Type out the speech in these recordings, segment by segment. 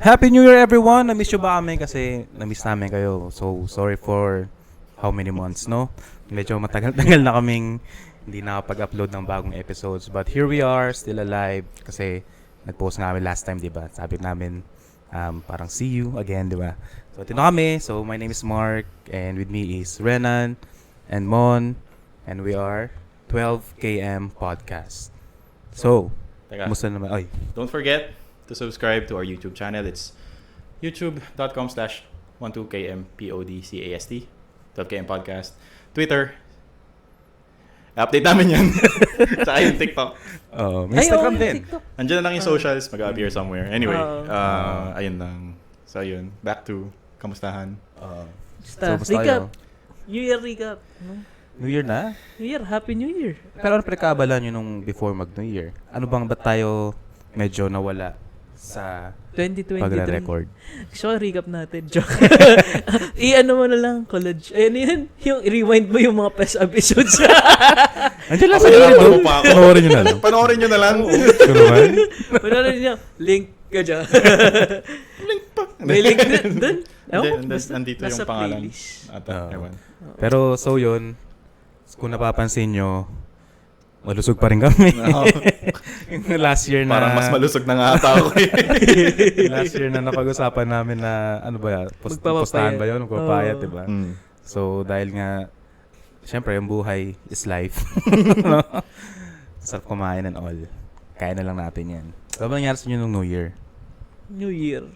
Happy New Year everyone! Na-miss nyo ba kami kasi na-miss namin kayo. So, sorry for how many months, no? Medyo matagal-tagal na kaming hindi nakapag-upload ng bagong episodes. But here we are, still alive. Kasi nag-post nga kami last time, di ba? Sabi namin, parang see you again, di ba? So, ito na kami. So, my name is Mark and with me is Renan and Mon. And we are 12KM Podcast. So, kumusta naman? Ay, Don't forget to subscribe to our YouTube channel. It's youtube.com/12KMPODCAST 12KM Podcast. Twitter. Update namin yan. Tsaka yung TikTok. may Instagram din. Andiyan na lang yung socials. Mag-appear somewhere. Anyway, ayun lang. So, ayun. Back to kamustahan. Recap. New Year recap. No? New Year na? New Year, Happy New Year. Pero ano pinagkaabalan nyo nung before mag-New Year? Ano bang ba't tayo medyo nawala sa 2023. pagre-record? So, recap natin. Joke. I-ano mo na lang, college. Ayun yan. Yung rewind mo yung mga past episodes. Andiyan lang sa Ako video. pa ako. Panoorin nyo na lang. Panoorin nyo na lang. Sure naman? Panorin niyo. Link ka dyan. Link pa. May link doon. Nandito yung pangalan. Ewan. Pero so yun, kung napapansin nyo, malusog pa rin kami. Yung last year na... Parang mas malusog na nga ata ako. Last year na napag-usapan namin na ano ba yan? Postahan ba yun? Magpapayat, diba? So dahil nga, syempre yung buhay is life. No? Sarap kumain and all. Kaya na lang natin yan. So ba nangyari sa inyo nung New Year? New Year.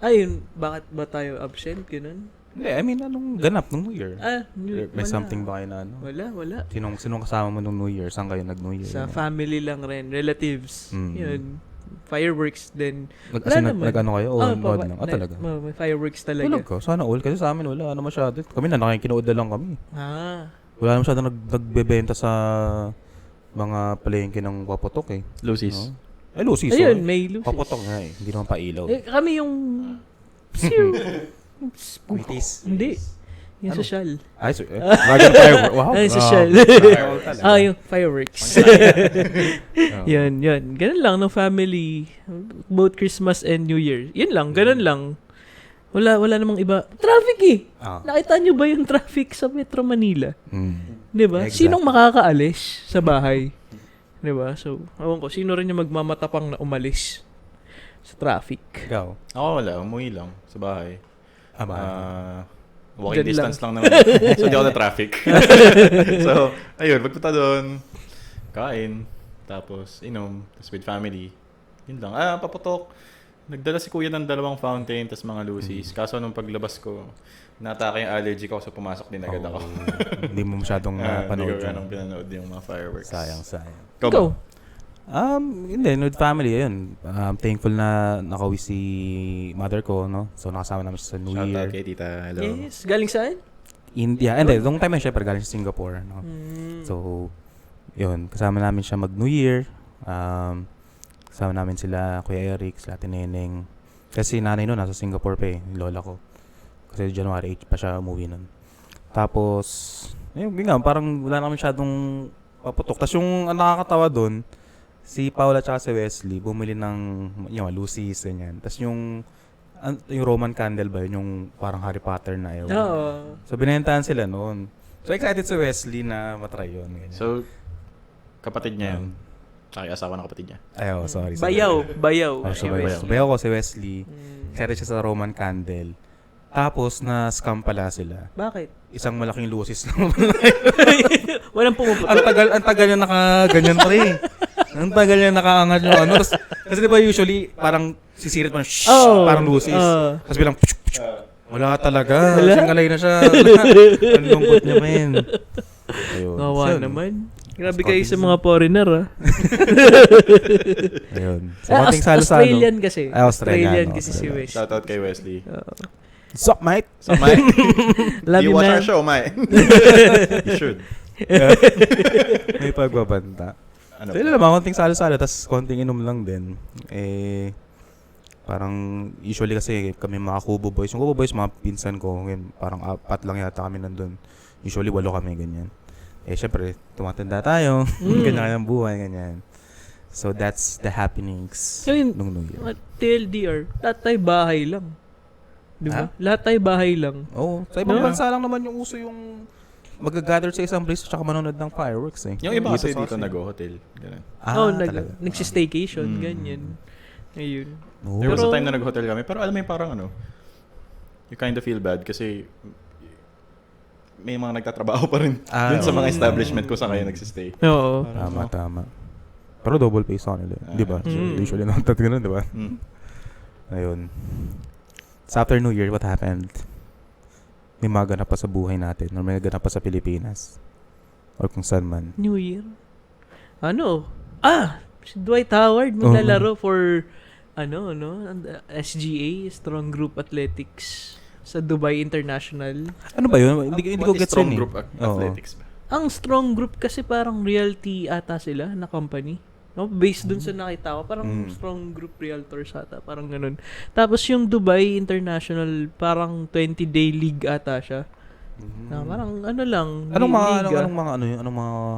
Ayun, bakit ba tayo absent? Ganun? Hindi, I mean, anong ganap nung New Year? May wala. something ba kayo na ano? Wala. Sinong kasama mo nung New Year? Saan kayo nag-New Year? Sa family lang rin, relatives. Mm. Yun. Fireworks din. Nag-ano kayo? Odd lang. Talaga? May fireworks talaga. Tulog ko. Sana all. Kasi sa amin wala. Ano masyado. Kami na nakikinood na lang kami. Wala na masyado nagbebenta sa mga palengke ng Wapotok eh. Lucy's. No? Lucy's. Ayun, may Lucy's. Wapotok nga eh. Hindi naman pailaw. Kami yung... Hindi. Yung Ano? social. Ay, so, fireworks. Wow. Yung social. Yung fireworks. Oh. Yan. Ganun lang ng family. Both Christmas and New Year. Yun lang, ganun lang. Wala namang iba. Traffic eh. Nakita nyo ba yung traffic sa Metro Manila? Diba? Exactly. Sinong makakaalis sa bahay? Diba? So, awan ko, sino rin yung magmamatapang na umalis sa traffic? Ikaw? Ako wala. Umuwi lang sa bahay. Walking Diyan distance lang naman. So, di ako na traffic. So, ayun. Magpunta doon. Kain. Tapos, inom. Tapos with family. Yun lang. Paputok. Nagdala si kuya ng 2 fountain tapos mga Lucy's. Kaso nung paglabas ko, natake yung allergy ko so pumasok din agad ako. Hindi mo masyadong napanood. Hindi ko ganong pinanood yung mga fireworks. Sayang. Ikaw? Hindi, with family, ayun. Thankful na nakauwi si mother ko, no? So, nakasama namin siya sa New Shout Year. out kay tita. Hello. Yes. Galing saan? India. Hindi, nung time na syempre galing sa Singapore, no? So, yun. Kasama namin siya mag-New Year. Kasama namin sila, Kuya Eric, sila Ate Neneng. Kasi nanay nun, nasa Singapore pa eh, lola ko. Kasi January 8 pa siya umuwi nun. Tapos, yun nga, parang wala naman masyadong paputok. Tapos yung nakakatawa dun, si Paula at si Wesley, bumili ng yung Lucy's, ganyan. Tapos yung Roman candle ba yun, yung parang Harry Potter na yun. Oo. So, binentahan sila noon. So, excited si Wesley na matry yun. Ganyan. So, kapatid niya yun. Ay, asawa ng kapatid niya. Ayaw, sorry. Bayaw. So, bayaw ko si Wesley. Excited siya sa Roman candle. Tapos, na-scam pala sila. Bakit? Isang malaking Lucy's lang. Walang pumuputok. ang tagal niya nakaganyan pa rin. Ang tagal niya nakaangat yung ano. Kasi di ba usually, parang sisirit mo, parang Lucy's. Tapos bilang, wala talaga. Singalay na siya. Ang lungkot niya, men. Ayun. Gawa naman. Grabe kayo sa mga foreigner, ah. Ayun. So, konting salo-salo. Australian kasi. Australian kasi si West. Shout out kay Wesley. Sup, mate? So, Mike, Love you you, watch man. our show, Mike? You should. May pagbabanta. Ano So, yun naman, konting salo-salo, tapos konting inom lang din. Parang, usually kasi kami mga Kubo Boys. Yung Kubo Boys, mga pinsan ko, ngayon, parang 4 lang yata kami nandun. Usually, 8 kami, ganyan. Syempre, tumatanda tayo. Ganyan ng buhay, ganyan. So that's the happenings So yun, nung New Year. TLDR, lahat tayo bahay lang. Di ba? Lahat tayo bahay lang. Oh, sa ibang No? bansa lang naman yung uso yung mag-gather sa isang place at saka manonood ng fireworks eh. Yung iba kasi sa dito Austin. nag-hotel. Ganun. Talaga. Nagsistaycation, Mm. ganyan. Ayun. Oh. There was a Pero- time na nag-hotel kami, pero alam mo yung parang you kind of feel bad kasi may mga nagtatrabaho pa rin dun sa mga establishment kung saan kayo nagsistay. Oo. Tama. Pero double pay sa kanila. Di ba? So, Mm. usually naman ganun, di ba? Mm. Ayun. So after New Year, what happened? May mga ganap pa sa buhay natin or may ganap pa sa Pilipinas or kung saan man. New Year. Si Dwight Howard maglalaro for SGA, Strong Group Athletics sa Dubai International. Ano ba yun? Hindi ko What is gets strong yun eh. group athletics ba? Ang Strong Group kasi parang realty ata sila na company. No? Based dun sa nakita ko, parang Strong Group Realtors ata, parang ganun. Tapos yung Dubai International, parang 20-day league ata siya. Na parang Anong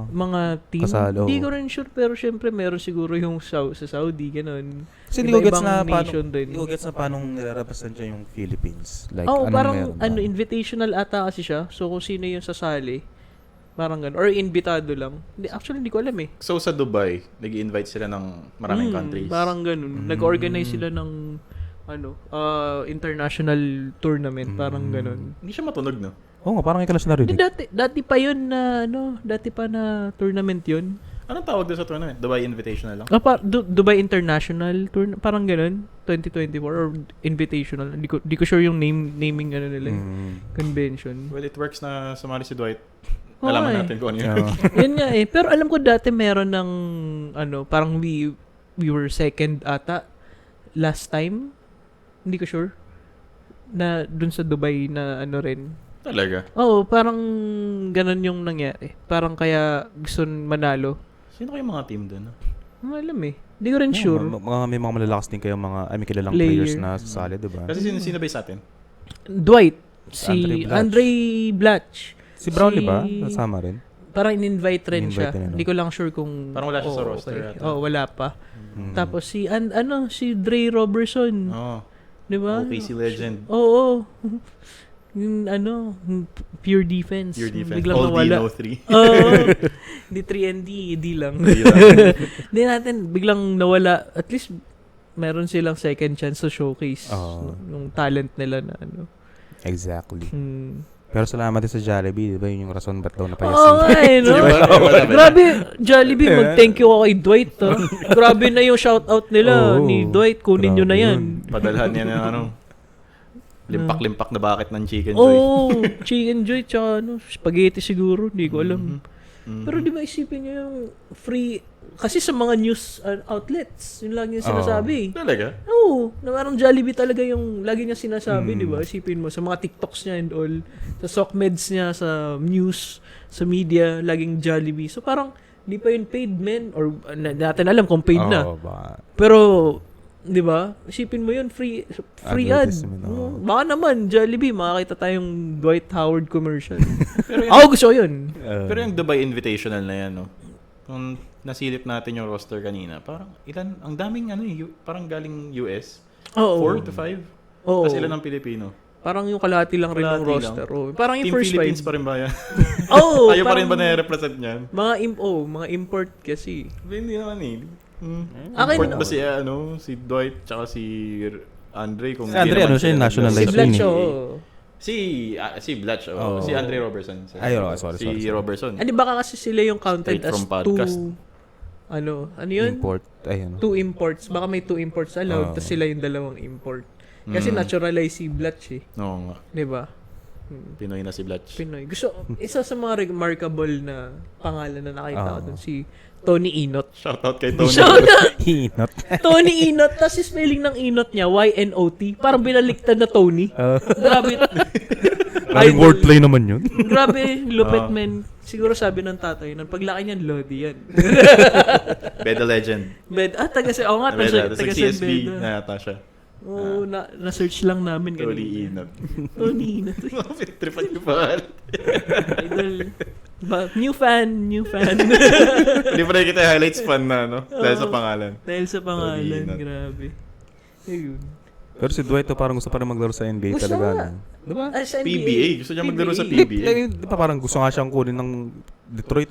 mga team. kasalo? Hindi ko rin sure, pero syempre meron siguro yung sa Saudi, ganun. Kasi hindi ko gets Iba-ibang na paano, nation din. hindi ko gets na paano nilarabasan siya yung Philippines. Like, Parang meron ba? invitational ata kasi siya. So kung sino yung sasali, parang ganun. Or invitado lang. Actually, hindi ko alam eh. So sa Dubai, nag-i-invite sila ng maraming countries. Parang ganun. Nag-organize sila ng international tournament. Parang ganun. Hindi siya matunog, no? Oo nga, parang ikaw na siya narinig. Dati pa yun na, dati pa na tournament yun. Anong tawag doon sa tournament? Dubai Invitational lang? Dubai International Tour, parang ganun, 2024 or Invitational. Di ko sure yung naming nila, convention. Well, it works na sumali si Dwight. Oo Nalaman nga eh. natin kung ano yun. Yun nga eh. Pero alam ko dati meron ng, parang we were second ata last time. Hindi ko sure. Na dun sa Dubai na rin. Talaga? Oo, parang ganun yung nangyari. Parang kaya gusto manalo. Sino kayo mga team doon? Hindi alam eh. Hindi ko rin sure. May mga malalakas din kayo, may kilalang Player. players na sasali, di ba? Kasi sino ba sa atin? Dwight. Andre Si Blatch. Andre Blatch. Si Brownlee ba? Nasama rin? Parang in-invite rin siya. In-invite rin, Hindi ko lang sure kung... Parang wala siya sa roster Okay. yata. Wala pa. Tapos si Dre Robertson. Oo. Di ba? OKC legend. Oo. Yung pure defense. Your defense. Biglang All D, nawala. no 3. Oo. Hindi 3 and D lang. Hindi natin biglang nawala. At least meron silang second chance to showcase yung talent nila na Exactly. Pero salamat din sa Jollibee, di ba? Yun yung rason ba't daw napayasin. Oo nga eh, no? Grabe, Jollibee, mag-thank you ako kay Dwight, ha? Grabe na yung shoutout nila ni Dwight, kunin nyo na yan. Padalhan niya ng limpak-limpak na bucket ng Chicken Joy. Chicken Joy, tsaka spaghetti siguro, hindi ko alam. Pero di ba isipin nyo yung free, kasi sa mga news outlets, yun lang yung sinasabi. Talaga? Oo, na parang Jollibee talaga yung lagi niya sinasabi, di ba? Isipin mo, sa mga TikToks niya and all, sa SocMeds niya, sa news, sa media, laging Jollibee. So parang, di pa yun paid, men, or natin alam kung paid na. Pero, di ba? Isipin mo yun, free ad. Baka naman, Jollibee, makakita tayong Dwight Howard commercial. Ako gusto ko yun. Pero yung Dubai Invitational na yan, no? Kung nasilip natin yung roster kanina, parang ang daming parang galing US. 4 to 5. Oo. Tapos ilan ng Pilipino. Parang yung kalahati lang rin ng roster. Oh. Parang yung Team first Philippines five. pa rin ba yan? Oo. Tayo pa rin ba na-represent niyan? Mga import kasi. Hindi naman eh. Akin, Import ba si Dwight tsaka si Andre? Kung Si Andre, siya yung nationalized si Blanch, Si Blatch, si Andre Robertson. Sorry. Si Robertson. Ano baka kasi sila yung counted Straight as from podcast. ano yun? Import. Ayun. 2 imports. Baka may 2 imports allowed, tapos sila yung dalawang import. Kasi naturalize si Blatch eh. Oo nga. Diba? Pinoy na si Blatch. Pinoy. Isa sa mga remarkable na pangalan na nakita ko dun, si Tony Inot. Shoutout kay Tony. Hinot. Tony Inot, tapos yung spelling ng Inot niya, Y-N-O-T. Parang binaliktad na Tony. Grabe. Maraming wordplay naman yun. Grabe, lupit men. Siguro sabi ng tatay nun, paglaki niyan, Lodi yan. Beda legend. Taga CSB na yata siya. Oo, na-search lang namin Tony Inot. Tony Inot. Tripan yung pangalan. Idol. New fan. Hindi pa rin kita highlights fan na, no? Dahil sa pangalan. Dahil sa pangalan, Hindi, grabe. Ayun. Pero si Dwight parang gusto pa rin maglaro sa NBA Gusto talaga. nga. No? Diba? Sa PBA. Gusto niya maglaro sa Di PBA. ba parang gusto nga siyang kunin ng Detroit?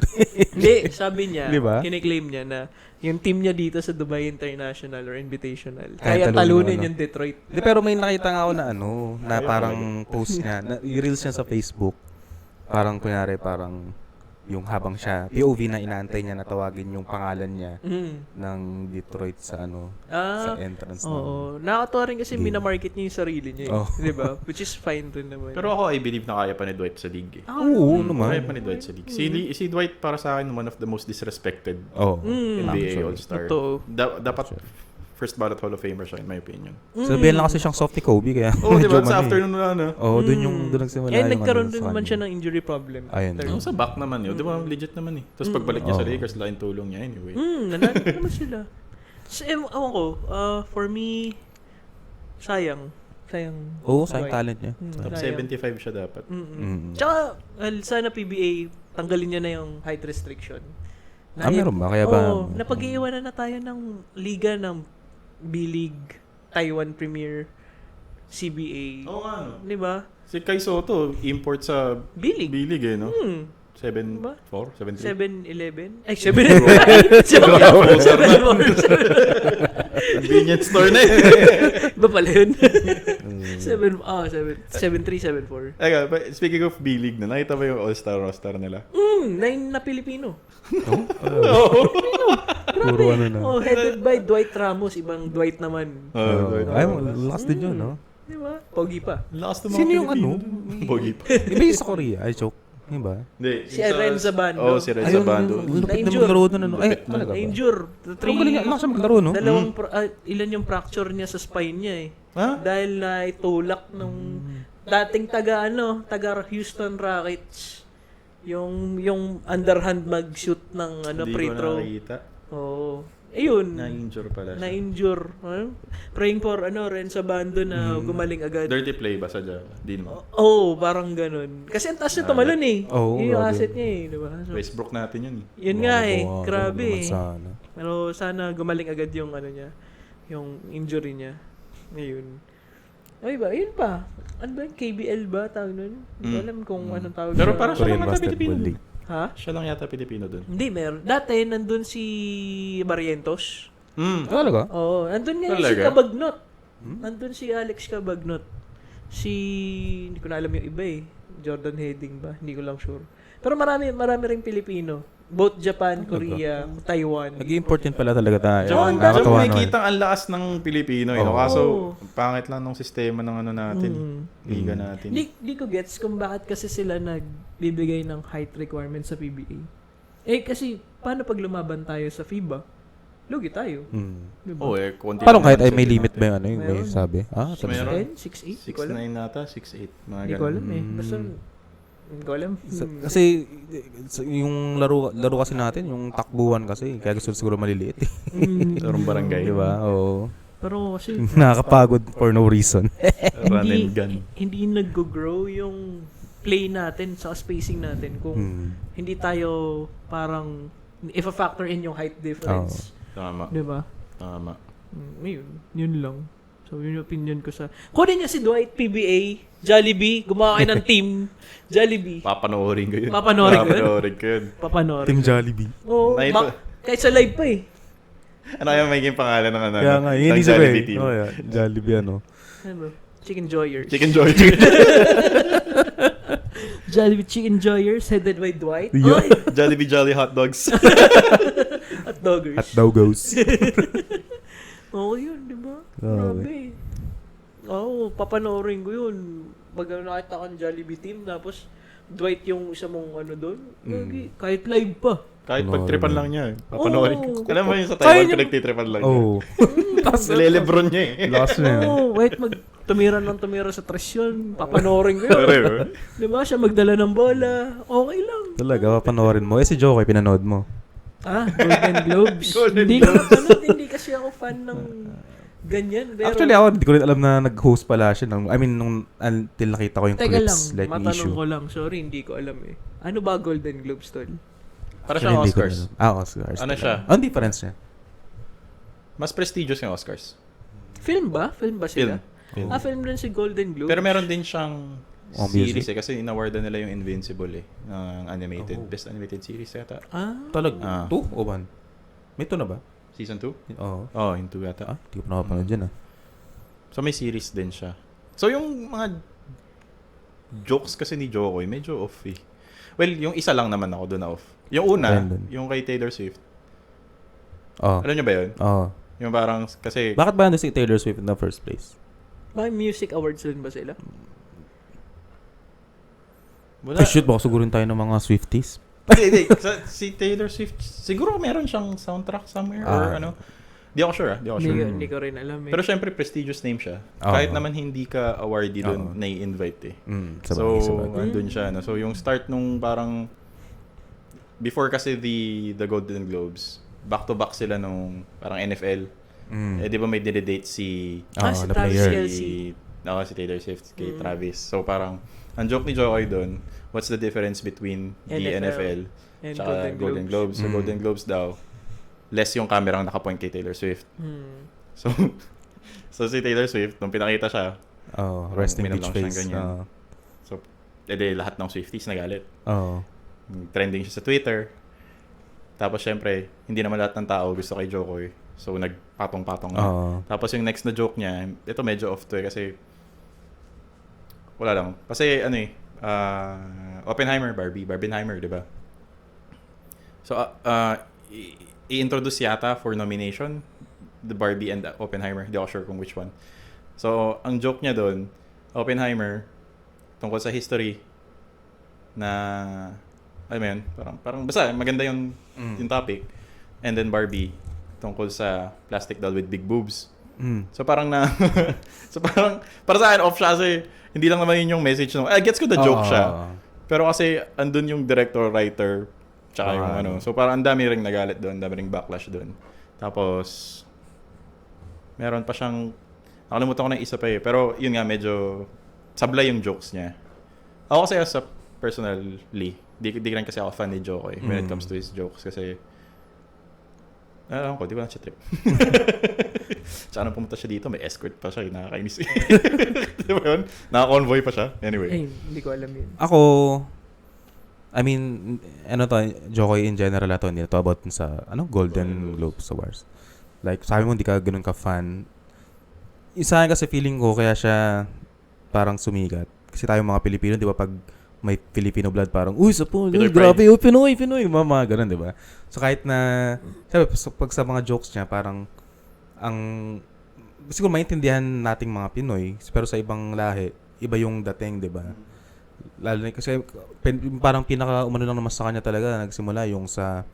Hindi, sabi niya, Di ba? kiniklaim niya na yung team niya dito sa Dubai International or Invitational, Kaya kaya talunin talunin yung yung Detroit. Di, pero may nakita nga ako na na parang post niya, na i-reels niya sa Facebook. Parang kunyari, parang yung habang siya, POV na inaantay niya na tawagin yung pangalan niya ng Detroit sa sa entrance. Oo. Nakakatawa rin kasi Game. minamarket niya yung sarili niya. Oh. Di ba? Which is fine rin naman. Pero ako, I believe na kaya pa ni Dwight sa league. Oo, Kaya naman. pa ni Dwight sa league. Si Dwight para sa akin, one of the most disrespected Oh. NBA Actually. All-Star. Totoo. Dapat first ballot Hall of Famer siya, in my opinion. Sabihin lang kasi siyang soft ni Kobe, kaya Oo, di ba? medyo Sa mali. afternoon na, no? Oo, doon nagsimula Eh, yung nagkaroon din sa naman kanya. siya ng injury problem. Ayun. Yung sa back naman yun. Di ba? Legit naman eh. Tapos pagbalik niya sa Oo. Lakers, laking tulong niya anyway. Nanalo naman sila. So, ewan ko, for me, sayang. Oo, sayang Dwight. talent niya. Top Sayang. 75 siya dapat. Tsaka, sana PBA, tanggalin niya na yung height restriction. Meron ba? Kaya ba? Oo, napag-iiwanan na tayo ng liga ng B-League, Taiwan Premier, CBA. Oo nga, no? Di ba? Si Kai Soto, import sa B-League. B-League eh, no? 7-4? Diba? 7-3? 7-11? Ay, 7-11. Convenience store na eh. Iba pala yun. 7-3, 7-4. Eka, speaking of B-League na, nakita ba yung all-star roster nila? 9 na Pilipino. Puro na. Oh, headed by Dwight Ramos. Ibang Dwight naman. Ay, last din yun, no? Di ba? Pogi pa. Last ng mga Sino yung Pilipino. Bogi pa. Iba yung sa Korea. Ay, joke. Di ba? Hindi. Si Renza Bando. Oo, si Renza Bando. Lupit na Na-injure. maglaro doon. Ay, Lupit na. talaga ba? Injure. Pero galing nga. Lakas siya maglaro, no? Dalawang, ilan yung fracture niya sa spine niya eh. Ha? Dahil na itulak nung dating taga Houston Rockets. Yung underhand mag-shoot ng free throw. Hindi ko nakita. Oo. Ayun. Na-injure pala siya. Na-injure. Praying for Renza Bando na gumaling agad. Dirty play ba sadya? Di naman. Parang ganun. Kasi ang taas niya tumalon eh. Oo, Yun yung grabe. asset niya eh. Diba? So, Westbrook natin yun eh. yun nga eh. Oo, Grabe naman eh. sana. Pero sana gumaling agad yung niya. Yung injury niya. Ayun. Ay ba? Ayun pa. Ano ba? KBL ba? Tawag nun? Hindi ko alam kung anong tawag Pero siya. parang siya Korean lang yata Basketball Pilipino. League. Ha? Siya lang yata Pilipino dun. Hindi, meron. Dati, nandun si Barrientos. Talaga? Oo. Nandun nga si Talaga? Cabagnot. Nandun si Alex Cabagnot. Hindi ko na alam yung iba eh. Jordan Heading ba? Hindi ko lang sure. Pero marami ring Pilipino. Both Japan, Korea, Taiwan. Nag-import yun pala talaga tayo. Diyan- Diyan Nakakatawa mo naman. makikita ang lakas ng Pilipino. Eh, no? Oo. Kaso, pangit lang ng sistema ng natin. Liga natin. Di ko gets kung bakit kasi sila nagbibigay ng height requirement sa PBA. Eh kasi, paano pag lumaban tayo sa FIBA? Lugi tayo. Diba? Oo konti. Parang lang kahit ay naman may sila. limit ba yung may Meron. sabi? Meron. Talaga. 6'10", 6'8", di ko alam. 6'9 nata, 6'8. Mga Hindi ko ganun. alam eh. Basta, hindi ko alam. Kasi yung laro kasi natin, yung takbuhan kasi, kaya gusto siguro maliliit. Larong barangay. Di ba? Oo. Pero kasi, Nakakapagod for no reason. Run and gun. hindi nag-grow yung play natin sa spacing natin kung hindi tayo parang if a factor in yung height difference. Tama. Di ba? Tama. Yun lang. So, yun yung opinion ko sa... Kunin niya si Dwight, PBA, Jollibee, gumawa kayo ng team, Jollibee. Papanoorin ko yun. Papanoorin ko yun? Papanoorin ko yun. Papanoorin. Team Jollibee. Oo, kahit sa live pa eh. Ano kaya magiging pangalan ng ano? Kaya nga, yun ng isa ba Jollibee eh. team? Oh, yeah. Jollibee ano. Ano ba? Chicken Joyers. Chicken Joy. Jollibee Chicken Joyers, headed by Dwight. Yeah. Oy! Jollibee Jolly Hot Dogs. At Doggers. At daw goes. Oo, yun, di ba? Grabe. Grabe. Oo, papanoorin ko yun. Pag nakita kang Jollibee team, tapos Dwight yung isa mong doon. Kahit live pa. Kahit Panoorin pagtripan mo. lang niya. Papanoorin ko. Oo. Alam mo yun sa Kaya Taiwan, niya- pinagtitripan lang niya. Oh. Tapos nilelebron niya eh. Lakas na yun. Oo, wait, tumira sa tres yun. Papanoorin ko yun. Pero, Di ba? Siya magdala ng bola. Okay lang. Talaga, papanoorin mo. Eh si Jokoy, pinanood mo. Golden Globes. Golden Hindi ko napanood. Hindi kasi ako fan ng Ganyan. Pero, Actually, ako hindi ko rin alam na nag-host pala siya. Until nakita ko yung teka lang, clips, like matanong issue. ko lang. Sorry, hindi ko alam eh. Ano ba Golden Globes, tol? Para Actually, siyang hindi ko Oscars. alam. Oscars. Ano siya? Ang difference niya. Mas prestigious yung Oscars. Film ba? Film ba sila? Film. Film rin si Golden Globes. Pero meron din siyang Music? series kasi inawardan nila yung Invincible ng animated. Best animated series yata. Talaga? 2 o 1? May 2 na ba? Season 2? Oo. Oh, yung 2 yata. Hindi ko pa nakapanood dyan So may series din siya. So yung mga jokes kasi ni Jokoy, medyo off eh. Well, yung isa lang naman ako doon na off. Yung una, Ayun dun. yung kay Taylor Swift. Oo. Alam niyo ba yun? Oo. Yung parang, kasi... Bakit ba si Taylor Swift in the first place? May music awards din ba sila? Wala. Shoot, baka sugurin tayo ng mga Swifties. Hindi. Si Taylor Swift, siguro meron siyang soundtrack somewhere or ano. Di ako sure Di ako sure. Hindi ko rin alam eh. Pero syempre, prestigious name siya. Oo. Kahit naman hindi ka awardee Oo. doon, nai-invite eh. Sabagay, So, sabagay. andun siya. No? So, yung start nung parang... Before kasi the Golden Globes, back-to-back sila nung parang NFL. Eh, di ba may dinedate si... Si the Travis player. Kelce. Si Taylor Swift kay Travis. So, parang... Ang joke ni Jokoy doon, what's the difference between the NFL and tsaka Golden Globes? Sa Mm. Golden Globes daw, less yung camera ang nakapoint kay Taylor Swift. So, si Taylor Swift, nung pinakita siya, Resting uminom beach lang siyang face. ganyan. So, lahat ng Swifties nagalit. Oo. Trending siya sa Twitter. Tapos, syempre, hindi naman lahat ng tao gusto kay Jokoy. So, nagpatong-patong na. Tapos, yung next na joke niya, ito medyo off to kasi wala lang. Kasi, Oppenheimer, Barbenheimer, di ba? So, i-introduce yata for nomination the Barbie and the Oppenheimer. Di ako sure kung which one. So, ang joke niya doon, Oppenheimer, tungkol sa history na, alam mo yun, parang basta, maganda yung topic. And then Barbie, tungkol sa plastic doll with big boobs. So, parang so, parang, para sa akin, off siya kasi, hindi lang naman yun yung message. Gets ko the joke siya. Pero kasi, andun yung director, writer, tsaka yung ano. So, parang ang dami ring nagalit doon, dami ring backlash doon. Tapos, meron pa siyang, nakalimutan ko na isa pa eh. Pero, yun nga, medyo sablay yung jokes niya. Ako kasi as a personally, di rin kasi ako fan ni Jokoy when it comes to his jokes. Kasi, alam ko, di ba na siya trip? Tsaka nang pumunta siya dito, may escort pa siya. Nakakainis. Di ba yun? Naka-convoy pa siya. Anyway. Ay, hindi ko alam yun. Ako, I mean, Jokoy in general na to, hindi na to about sa, Golden Globes Awards. Like, sabi mo, hindi ka ganun ka-fan. Isa kasi feeling ko, kaya siya parang sumigat. Kasi tayo mga Pilipino, di ba, pag may Filipino blood, parang, uy, grabe, Pinoy, mga ganun, di ba? So, kahit na, sabi, pag sa mga jokes niya, parang, siguro maintindihan nating mga Pinoy, pero sa ibang lahi, iba yung dating, di ba? Lalo na kasi parang pinaka-umano lang naman sa kanya talaga nagsimula yung sa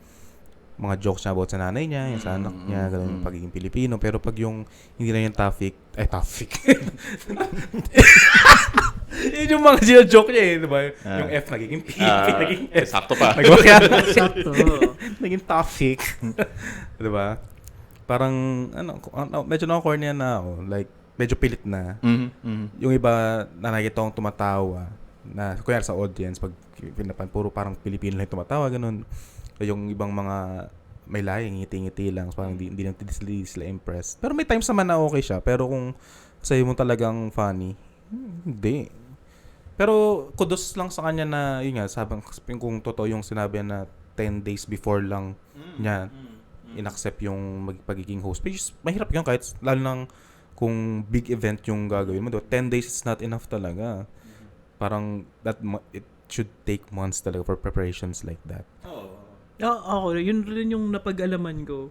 mga jokes niya about sa nanay niya, yung sa anak niya, ganun yung pagiging Pilipino. Pero pag yung hindi na yung topic. Yun yung mga joke niya eh, di ba? Yung F nagiging P, naging S. Sakto pa. Sakto. Naging topic. Di ba? Parang, medyo na-corny na ako. Like, medyo pilit na. Yung iba na nakikita akong tumatawa, na kunyari sa audience, pag puro parang Pilipino lang tumatawa, ganun. Yung ibang mga may laying, ngiti-ngiti lang, so parang hindi sila impressed. Pero may times naman na okay siya. Pero kung sa'yo mo talagang funny, hindi. Pero kudos lang sa kanya na, yun nga, sabang kung totoo yung sinabi na 10 days before lang niya inaccept yung pagiging host. Which is, mahirap yun kahit lalo nang kung big event yung gagawin mo. 10 days is not enough talaga. Parang it should take months talaga for preparations like that. Ako, yun rin yung napag-alaman ko.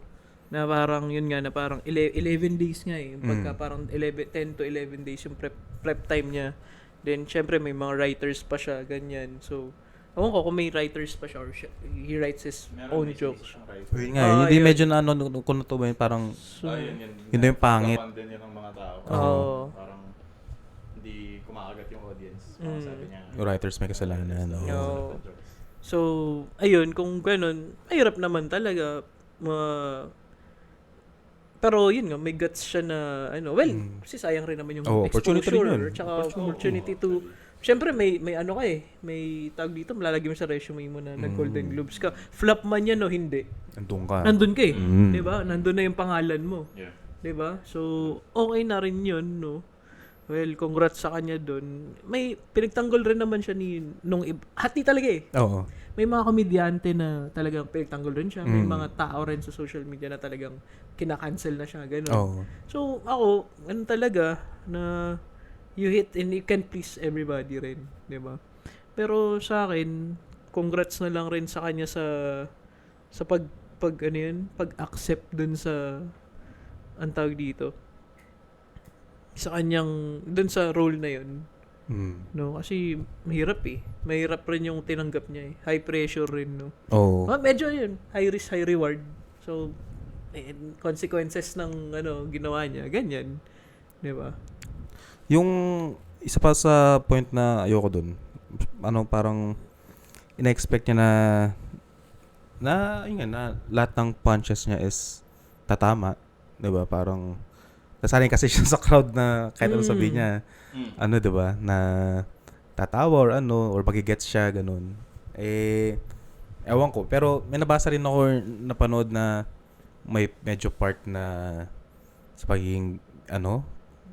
Na parang, yun nga, na parang 11 days nga eh. Pagka parang 10 to 11 days yung prep time niya. Then, syempre, may mga writers pa siya, ganyan. So, ewan ko kung may writers pa siya or he writes his own jokes. Yun nga, hindi yun. medyo na kung ito ba yun, parang yun na yung pangit. Din yun ng mga tao. Parang hindi kumakagat yung audience. Sabi niya. Yung writers may kasalanan. No. So, ayun, kung ganun, mahirap naman talaga. Pero yun nga, may guts siya na, kasi sayang rin naman yung opportunity rin yun. exposure, tsaka opportunity to, syempre may ano ka may tag dito, malalagay mo sa resume mo na nag-Golden Globes ka. Flop man yan o hindi. Nandun ka eh. Diba? Nandun na yung pangalan mo. Yeah. Diba? So, okay na rin yun, no? Well, congrats sa kanya dun. May pinagtanggol rin naman siya hati talaga eh. Oo. May mga komedyante na talagang pinagtanggol rin siya. May mga tao rin sa social media na talagang kinakancel na siya. Ganun. Oo. So, ako, talaga na you hit and you can please everybody rin. Diba? Pero sa akin, congrats na lang rin sa kanya sa pag-accept dun sa ang tawag dito. Sa kanyang, dun sa role na yun. No, kasi mahirap eh. Mahirap rin yung tinanggap niya eh. High pressure rin, no. Oh. Medyo yun, high risk, high reward. So, consequences ng ginawa niya, ganyan. 'Di ba? Yung isa pa sa point na ayoko dun. Parang ina-expect niya na lahat ng punches niya is tatama, 'di ba? Parang nasanay kasi siya sa crowd na kahit ano sabihin niya, 'di ba, na tatawa or magigets siya, ganun. Ewan ko. Pero may nabasa rin ako, napanood na may medyo part na sa pagiging,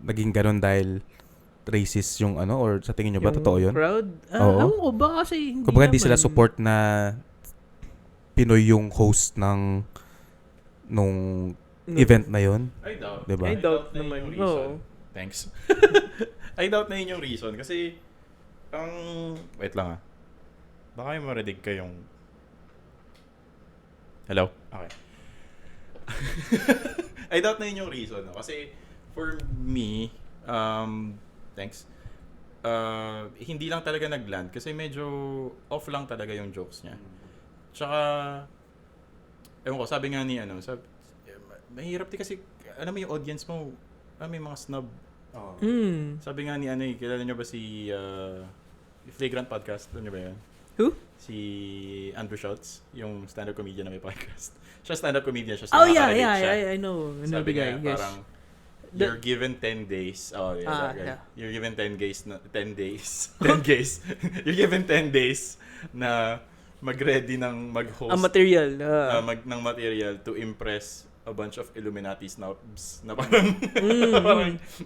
naging ganun dahil racist yung or sa tingin nyo ba, totoo yun? Crowd? Oo. Ba kasi hindi Kumbaga hindi naman. sila support na Pinoy yung host nung event na yun. I doubt. Diba? I doubt na naman. yun yung reason. No. Thanks. I doubt na yun yung reason. Kasi, wait lang baka may marinig kayong... Hello? Okay. I doubt na yun yung reason. No? Kasi, for me, thanks. Hindi lang talaga nag-land. Kasi medyo off lang talaga yung jokes niya. Tsaka, ewan ko, sabi nga ni mahirap din kasi, alam mo yung audience mo, may mga snob. Sabi nga ni kilala nyo ba si Flagrant Podcast? Alam nyo ba yun? Who? Si Andrew Schultz, yung stand-up comedian na may podcast. Siya stand-up comedian, siya I know. Sabi guy, niya, yes. parang, you're given 10 days. Oh, yeah, yeah. You're given 10 days. 10 days. 10 days. You're given 10 days na mag-ready ng mag-host. Material. Ng material to impress a bunch of Illuminati snobs na parang,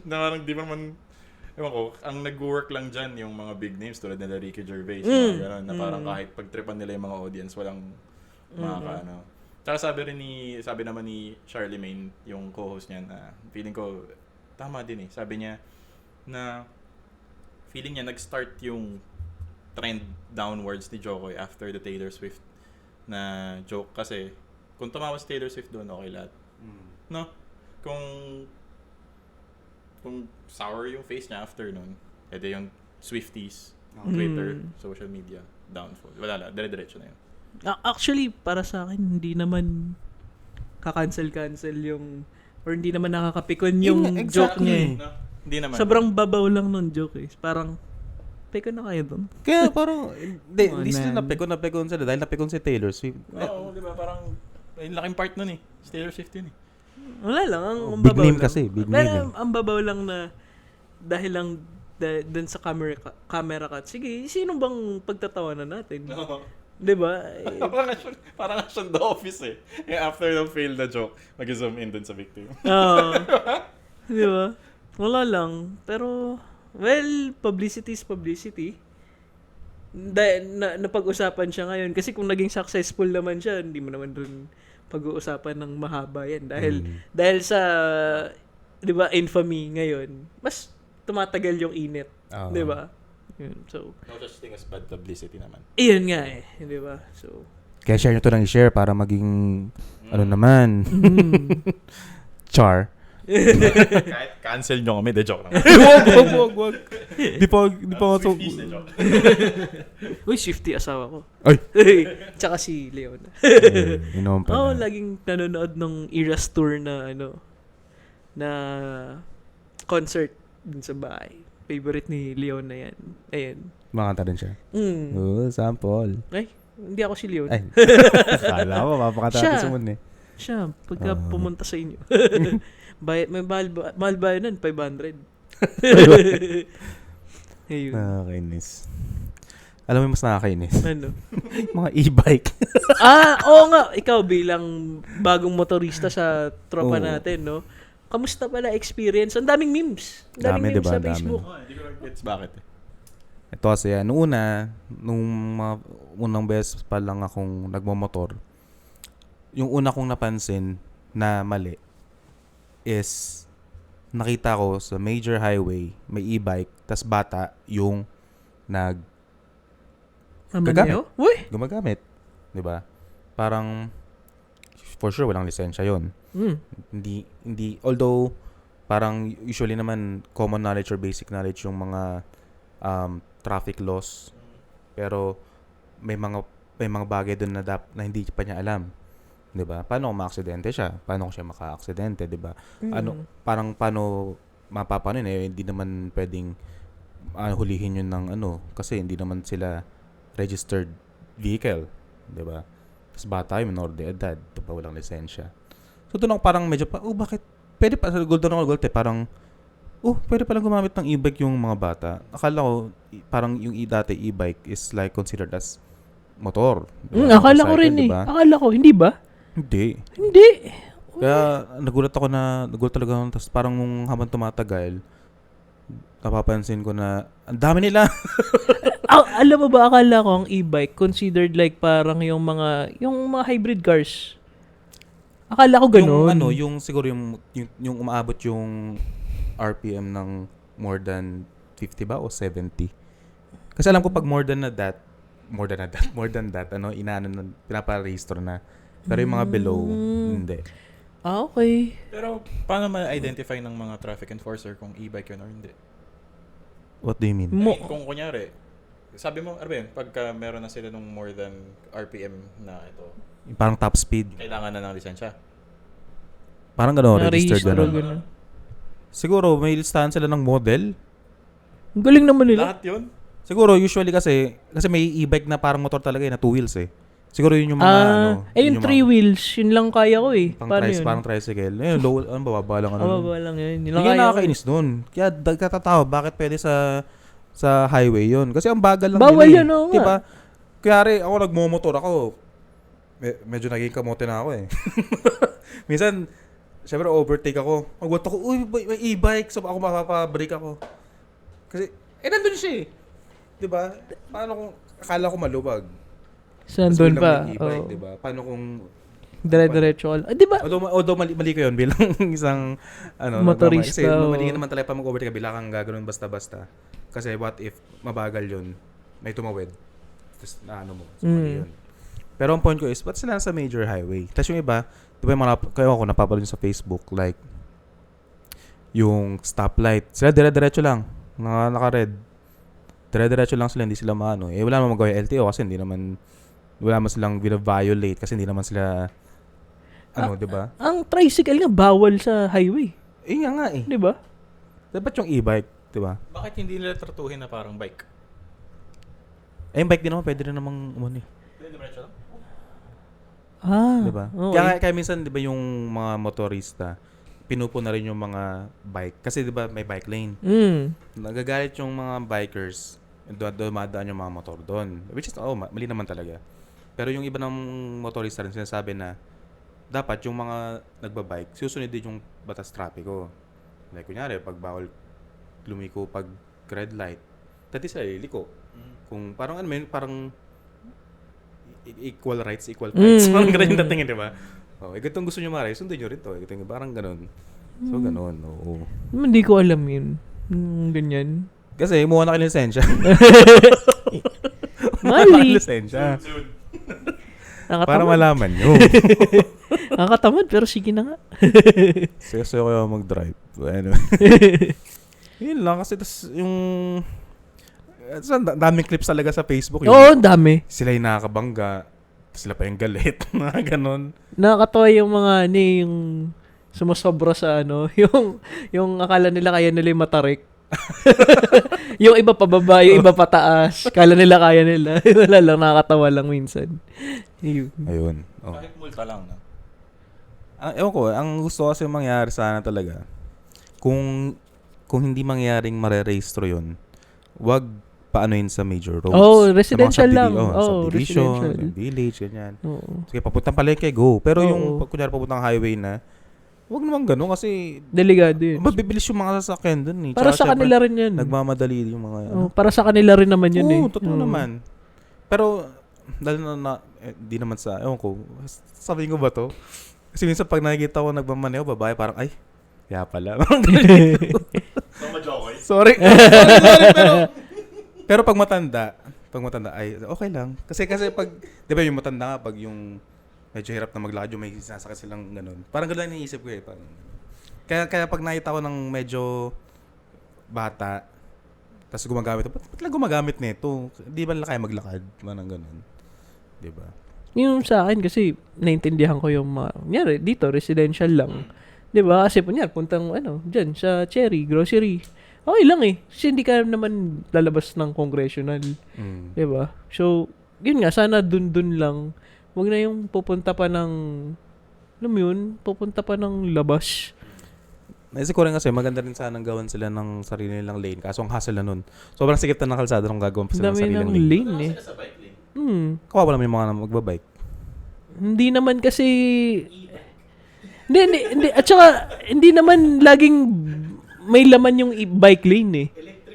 parang di ba man, ewan ko, ang nag-work lang dyan yung mga big names tulad nila Ricky Gervais, mga gano'n, na parang kahit pagtripan nila yung mga audience, walang makakaano. Tsaka sabi naman ni Charlemagne, yung co-host niya, na feeling ko, tama din eh. Sabi niya, na feeling niya nag-start yung trend downwards ni Jokoy after the Taylor Swift na joke. Kasi, kung tumawa si Taylor Swift doon, okay lahat. No? Kung sour yung face niya after nun, edi yung Swifties, Twitter, social media, downfall. Wala lang, dire-diretso na yun. Actually, para sa akin, hindi naman ka-cancel yung, or hindi naman nakakapikon yung joke niya eh. No? Hindi naman. Sobrang babaw lang nung joke eh. Parang, pikon na kayo doon. Kaya parang, hindi sila napikon sila dahil napikon si Taylor Swift. Oo, di ba? Parang, yung laking part nun eh. Si Taylor Swift yun eh. Wala lang, ang big babaw name lang. kasi, big Pero name. ang babaw lang na dahil lang dun sa camera cut. Sige, sino bang pagtatawanan natin? No. 'Di ba? parang nga siyang The Office eh. After ng failed na joke, mag-zoom in dun sa victim. Oo. 'Di ba? Wala lang. Pero, well, publicity is publicity. Napag-usapan siya ngayon. Kasi kung naging successful naman siya, hindi mo naman dun pag-uusapan ng mahaba yan. Dahil sa, di ba, infamy ngayon, mas tumatagal yung init. Di ba? So, No such thing as bad publicity naman. iyon nga eh. Di ba? So, Kaya share nyo to ng i-share para maging, naman, char. Kahit cancel nyo kami, de joke lang. Wag. Di pa nga so... Swifties, de joke. uy, Swiftie asawa ko. Ay! Tsaka si Leon. Inom pa na. laging nanonood ng Eras Tour na na concert dun sa bahay. Favorite ni Leon na yan. Ayan. Makanta rin siya. Sample. Ay, hindi ako si Leon. Ay. Kala ko, mapakanta Siya. natin sa moon eh. Siya, pagka pumunta sa inyo. May mahal ba yun? 500. Ayun. Nakakainis. Alam mo yung mas nakakainis? Ano? Mga e-bike. Oo nga. Ikaw bilang bagong motorista sa tropa Oo. natin, no? Kamusta pala experience? Ang daming memes. Ang daming Dami, memes diba? sa Dami. Facebook. Hindi ko gets bakit eh. Ito kasi, nung mga unang beses pa lang akong nagmamotor, yung una kong napansin na mali is nakita ko sa major highway, may e-bike, tas bata yung gagamit. Uy! Gumagamit. 'Di ba? Parang for sure walang lisensya 'yon. Hindi although parang usually naman common knowledge or basic knowledge yung mga traffic laws. Pero may mga bagay doon na hindi pa niya alam. 'Di ba? Paano kung maaksidente siya? Paano kung siya maka-aksidente, 'di ba? Paano mapapano hindi naman pwedeng hulihin yun ng kasi hindi naman sila registered vehicle, 'di ba? Tapos bata yung minor de edad, 'di ba, walang lisensya. So doon ako parang medyo bakit pwede pa sa Golden parang pwede palang gumamit ng e-bike yung mga bata. Akala ko parang yung dati e-bike is like considered as motor. Diba? Akala ko rin diba? Akala ko, hindi ba? Hindi. Kaya nagulat talaga ako. Tapos parang habang tumatagal, napapansin ko na ang dami nila. Alam mo ba, akala ko ang e-bike considered like parang yung mga hybrid cars. Akala ko ganun. Yung siguro yung umaabot yung RPM ng more than 50 ba o 70. Kasi alam ko pag more than that, pinapa-register na. Pero yung mga below, hindi. Okay. Pero paano ma-identify ng mga traffic enforcer kung e-bike yun or hindi? What do you mean? Kung kunyari, sabi mo, pagka meron na sila nung more than RPM na ito, Parang top speed. kailangan na ng lisensya. Parang gano'n, registered Na-register gano'n. ganun. Siguro, may listahan sila ng model. Ang galing naman nila. Lahat yun? Siguro, usually kasi may e-bike na parang motor talaga na 2 wheels eh. Siguro yun yung mga yung 3 wheels, yun lang kaya ko eh. Paano yun? Parang tricycle. Low, bababa lang. Bababa lang yun. Yun lang Hindi nga kaya ko. nakakainis nun. Kaya katatawa, bakit pwede sa highway yun? Kasi ang bagal lang Bawal nila yun, oo nga. Diba? Kaya ako nagmomotor ako. Medyo naging kamote na ako eh. Minsan, syempre overtake ako. Magwat ako, may e-bike. So ako mapapabreak ako. Kasi, nandun siya eh. Diba? Paano kung akala ko maluwag? Sandun pa. E-bike, diba? Paano kung Dire-diretso ka lang. Di ba? although mali ko yun bilang isang Motorista, Kasi oo. mali ka naman talaga pa mag-overtake ka, bila kang gagawin basta-basta. Kasi what if mabagal yun, may tumawid. Tapos mo. So, mali yun. Pero ang point ko is, ba't sila sa major highway? Tapos yung iba, di ba yung kaya ako napapanood sa Facebook, like, yung stoplight, sila dire-diretso lang, naka-red. Dire-diretso lang sila, hindi sila maano. Wala naman magawa yung LTO kasi wala naman silang violate kasi hindi naman sila, di ba? Ang tricycle nga bawal sa highway. Nga eh. Di ba? Dapat yung e-bike, di ba? Bakit hindi nila tratuhin na parang bike? Yung bike din naman, pwede rin namang umuni. Diretso lang? Di ba? Okay. Kaya minsan, di ba yung mga motorista, pinupo na rin yung mga bike. Kasi di ba may bike lane. Nagagalit yung mga bikers, dumadaan yung mga motor doon. Which is, mali naman talaga. Pero yung iba ng motorista rin sinasabi na dapat yung mga nagbabike, susunod din yung batas trapiko. Like, kunyari, pag bawal lumiko pag red light, dati sila liliko. Kung parang parang equal rights, equal rights. Parang ganun yung datingin, di ba? Itong gusto nyo maray, sundin nyo rin to. Parang ganun. So, ganun. Oo. Hindi ko alam yun. Ganyan. Kasi, muha na kayo lisensya. Mali. Lisensya. Nakatamad. Para malaman nyo. Nakatamad, pero sige na nga. Sayo kayo mag-drive. Ano. Yun lang. Kasi tas yung... daming clips talaga sa Facebook. Oo, dami. Sila yung nakakabangga. Sila pa yung galit. Mga ganon. Nakakatawa yung mga yung sumasobra sa yung akala nila kaya nila yung matarik. Yung iba pababa, yung iba pataas. Kala nila kaya nila. Wala lang, nakakatawa lang minsan. Ayun. Oh. Kahit multa lang, no? Ewan ko, ang gusto kasi mangyari sana talaga, kung hindi mangyaring marerehistro yun, wag paanoin sa major roads. Oh, Sa mga residential lang. subdivision, Residential. village, ganyan. Oo. Sige, papuntang palengke, go. Pero Oo. yung, pag kunyari papuntang highway na, wag naman ganun kasi Delikado yun. mabibilis yung mga sasakyan dun eh. Para Tsaka sa kanila rin yun. nagmamadali yung mga Oh, para sa kanila rin naman yun Oo, eh. totoo naman. Pero, dahil di naman sa, ewan ko, sabihin ko ba to? Kasi minsan pag nakikita ko nagmamaneho, babae, parang, ay, kaya pala. So, ma-jokoy. Sorry, pero pag matanda, ay, okay lang. Kasi pag, di ba yung matanda nga, pag yung medyo hirap na maglakad, yung may sasakit silang ganun. Parang ganun lang iniisip ko eh. Parang, kaya pag nakita ko ng medyo bata, tapos gumagamit, ba't lang gumagamit nito? Di ba nila kaya maglakad? Manang ganun. Di ba? Yung sa akin kasi, naintindihan ko yung mga, kunyari, dito, residential lang. Di ba? Kasi, kunyari, puntang, dyan, sa Cherry, grocery. Okay lang eh. Kasi hindi ka naman lalabas ng congressional. Di ba? So, yun nga, sana dun lang. Huwag na yung pupunta pa ng, alam mo yun, pupunta pa ng labas. Naisip ko rin kasi maganda rin sanang gawan sila ng sarili nilang lane. Kaso ang hassle na nun. Sobrang sikip na ng kalsada nung gagawin pa sila ng Dami sariling ng lane. lane eh. Sa bike lane. Kawawa naman yung mga magbabike. Hindi naman kasi, hindi. At saka, hindi naman laging may laman yung bike lane eh.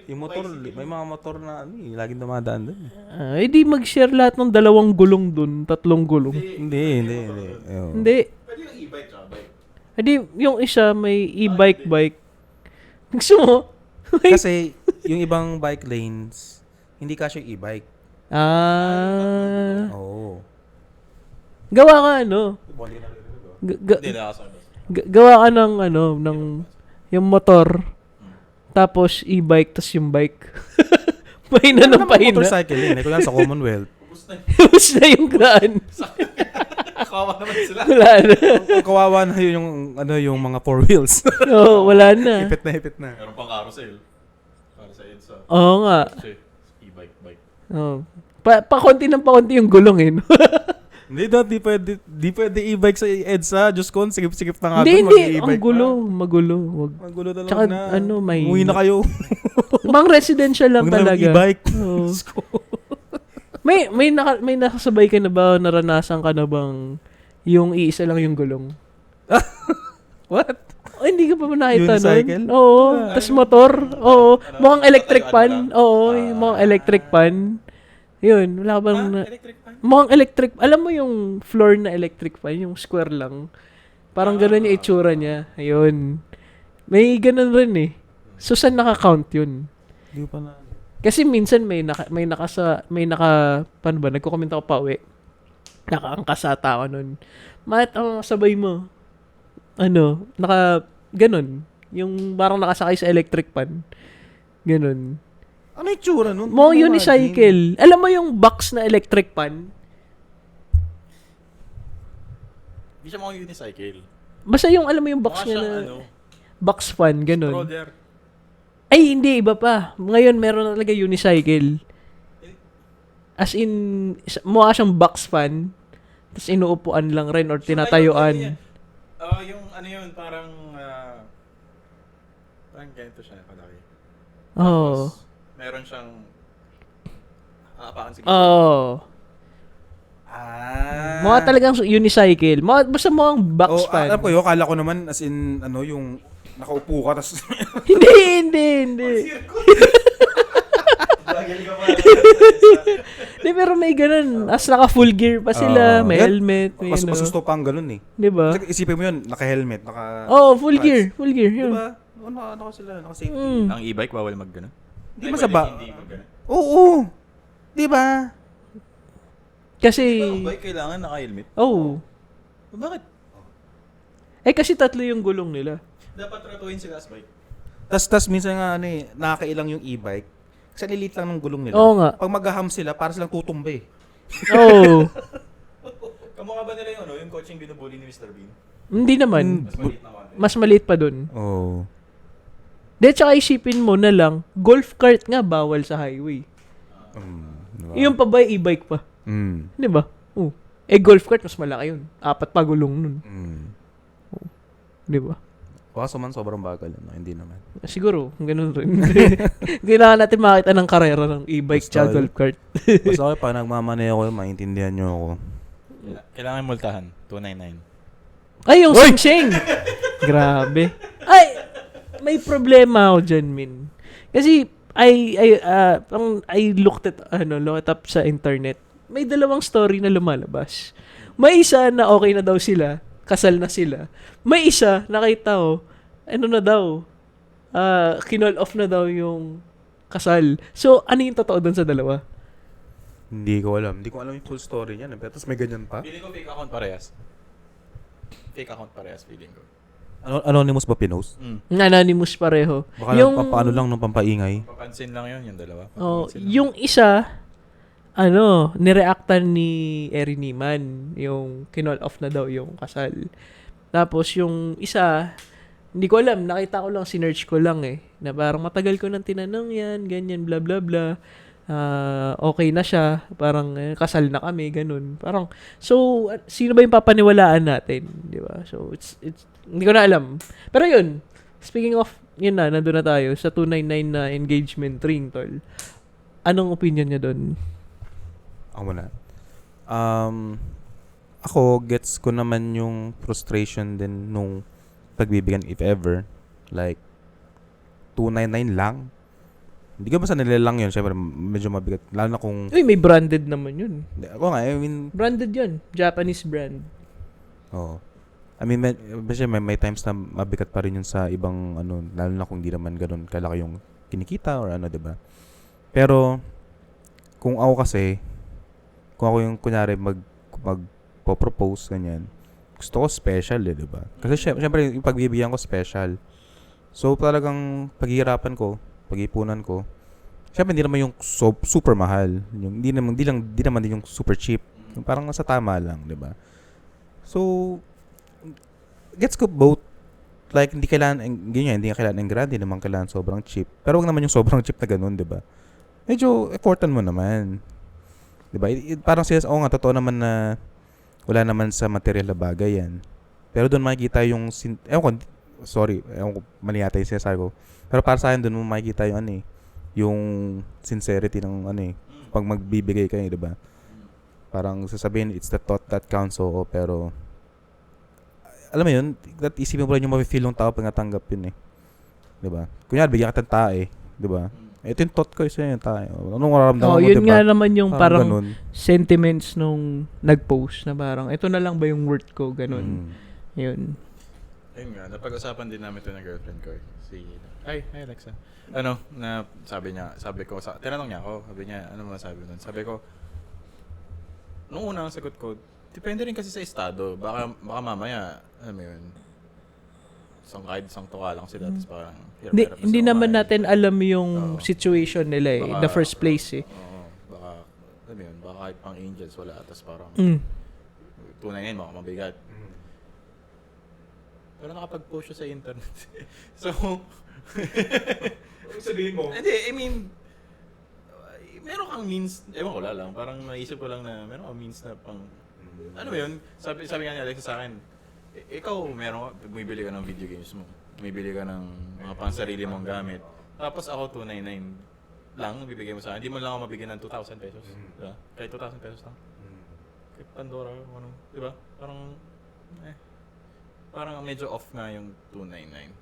Yung motor, may mga motor na laging dumadaan doon. Di mag-share lahat ng 2 gulong dun, 3 gulong. Hindi. Ayun. Hindi. Pwede yung e-bike tsaka bike. Yung isa may e-bike. Gusto mo? Kasi yung ibang bike lanes, hindi kasi yung e-bike. Oo. Gawa ka Hindi, nakasama. gawa ka ng yung motor, tapos e-bike, tapos yung bike. Pahina ng pahina. Motorcycle lane. Ito lang sa Commonwealth. Tapos na yung gaan. Kawawa naman sila. Wala na. Ang kawawa na yung mga four wheels. Oo, wala na. Hipit na. Meron pang carousel. Para sa EDSA. Oo nga. Kasi, e-bike, bike. Oh. Pa-konti yung gulong eh. No? Hindi, di pwede e-bike sa EDSA. Diyos ko, sikip-sikip na nga Hindi. doon, Ang gulo. Wag. Magulo talaga Tsaka, na. may... Umuwi na kayo. Mang residential lang Huwag na talaga. e-bike. Oo. May nakasabay ka na ba, naranasan ka na bang yung iisa lang yung gulong? What? Oh, hindi ka pa nakita Unicycle? nun? Oo. Tapos motor? Oo. Mukhang electric pan? Oo. Yung mukhang electric pan. Yun. Wala ka bang... Electric fan? Mukhang electric... Alam mo yung floor na electric fan? Yung square lang. Parang ganun yung itsura niya. Ayun. May ganun rin eh. So, saan naka-count yun? Hindi ko pa na. Kasi minsan paano ba, nagko-comment ako pa uwi. Nakaangkasata ako nun. Sabay mo. Ganun. Yung parang nakasakay sa electric pan. Ganun. Ano yung tsura nun? Mo unicycle. Alam mo yung box na electric pan? Hindi siya mga unicycle. Basta yung, alam mo yung box Mukha niya siyang na, box fan, ganun. stroller. Ay, hindi, iba pa. Ngayon, meron na talaga unicycle. As in, mukha siyang box fan, tapos inuupuan lang rin or tinatayuan. Yung yun, parang ganito siya, kalaki. Oo. Tapos, meron siyang apakan sige. Oo. Mukha talagang unicycle. Basta mukhang box fan. Alam ko yun, akala ko naman as in, yung nakaupo ka, tas Hindi. Bagay ka pa. Hindi, pero may ganun. As naka full gear pa sila, may helmet, may mas gusto pa ang ganun eh. Di ba? Kasi isipin mo yun, naka-helmet, Full gear. Di Yun. ba? Ano sila, naka-safety. Ang e-bike, bawal mag-gano? Di ba sa ba? Hindi mag-gano. Oo. Di ba? Kasi, Ang bike kailangan naka-helmet? Bakit? Kasi 3 yung gulong nila. Dapat tratuhin sila as bike. Tas minsan nga nakakailang yung e-bike. Kasi lilit lang ng gulong nila. Oo nga. Pag mag-aham sila, para silang tutumba eh. Kamukha ba nila yung coaching binubuli ni Mr. Bean? Hindi naman. Mas maliit na konti. Mas maliit pa dun. Oo. Tsaka isipin mo na lang, golf cart nga bawal sa highway. Diba? Yung pa ba, e-bike pa? Di ba? Golf cart, mas malaki yun. 4 pa gulong nun. Di ba? Baka man sobrang bagal. No? Hindi naman. Siguro, ganun rin. Kailangan natin makita ng karera ng e-bike Basta tsaka golf cart. Basta ako, pag nagmamanay ako, maintindihan nyo ako. Kailangan multahan. 299. Ay, yung sing-sing! Grabe. Ay, may problema ako dyan, Min. Kasi, I looked it up sa internet. May dalawang story na lumalabas. May isa na okay na daw sila, kasal na sila. May isa, nakita ko, kinol off na daw yung kasal. So, ano yung totoo dun sa dalawa? Hindi ko alam. Hindi ko alam yung full story niyan. Pero tapos may ganyan pa. Feeling ko fake account parehas. Fake account parehas, feeling ko. Anonymous ba pinost? Anonymous pareho. Baka yung paano lang nung pampaingay. Papansin lang yun, yung dalawa. Oh, Papansin lang. yung isa, nireactan ni Erin Niman, yung kinol off na daw yung kasal. Tapos yung isa, hindi ko alam, nakita ko lang, sinearch ko lang na parang matagal ko nang tinanong yan, ganyan, bla bla bla. Okay na siya, parang kasal na kami, ganun. Parang, so, sino ba yung papaniwalaan natin? Di ba? So, it's hindi ko na alam. Pero yun, speaking of, yun na, nandun na tayo, sa 299 na engagement ring, tol. Anong opinion niya doon? Ako muna. Ako, gets ko naman yung frustration din nung pagbibigyan, if ever. Like, 299 lang. Hindi ka basta nilalang yun. Siyempre, medyo mabigat. Lalo na kung... Uy, may branded naman yun. Ako nga, I mean... Branded yun. Japanese brand. Oo. I mean, may times na mabigat pa rin yun sa ibang, lalo na kung di naman ganun kalaki yung kinikita or diba? Pero, kung ako kasi, kung ako yung, kunyari, magpo-propose, ganyan, gusto ko special, diba? Kasi, syempre, yung pagbibigyan ko special. So, talagang paghihirapan ko, pag-ipunan ko, syempre, hindi naman yung super mahal. Yung, hindi naman din yung super cheap. Yung parang nasa tama lang, diba? So, gets ko both. Like, hindi kailangan ng grand, hindi naman kailangan sobrang cheap. Pero wag naman yung sobrang cheap na ganun, diba? Medyo effortan mo naman. Diba? Parang nga, totoo naman na wala naman sa material na bagay yan. Pero doon makikita yung, ewan ko, mali yata yung sinasabi ko. Pero para sa akin, doon mo makikita yung, yung sincerity ng, pag magbibigay kayo, diba? Parang sasabihin, it's the thought that counts, pero, alam mo yun, isipin mo lang yung mafe-feel ng tao pag natanggap yun diba? Kunyari, bigyan ka ng tae, diba? Ito yung thought ko isa yung tae. Anong mararamdaman mo, yun diba? nga naman yung parang ganun. sentiments nung nag-post na parang, ito na lang ba yung worth ko, ganun. Yun. Ayun nga, napag-usapan din namin ito ng girlfriend ko. Hi Alexa. Tinanong niya ako, sabi niya, ano masabi nun? Sabi ko, nung unang sagot ko, depende rin kasi sa estado. Baka mamaya, alam mo yun, isang tuka lang sila. Tapos parang, Hindi naman natin alam yung situation nila in the first place baka, alam mo yun, baka kahit pang angels wala. Tapos parang, tunay ngayon, baka mabigat. Pero nakapag-post siya sa internet. So, sabihin mo? Hindi, I mean, meron kang means, ewan ko lang, parang naisip ko lang na meron kang means na pang, ano ba yun? Sabi nga ni Alexa sa akin, ikaw bumibili ka ng video games mo, bumibili ka ng mga pansarili mong gamit, tapos ako 299 lang bibigay mo sa akin, hindi mo lang ako mabigyan ng 2,000 pesos. Diba? Kahit 2,000 pesos lang. Kahit Pandora, diba? Parang medyo off nga yung 299.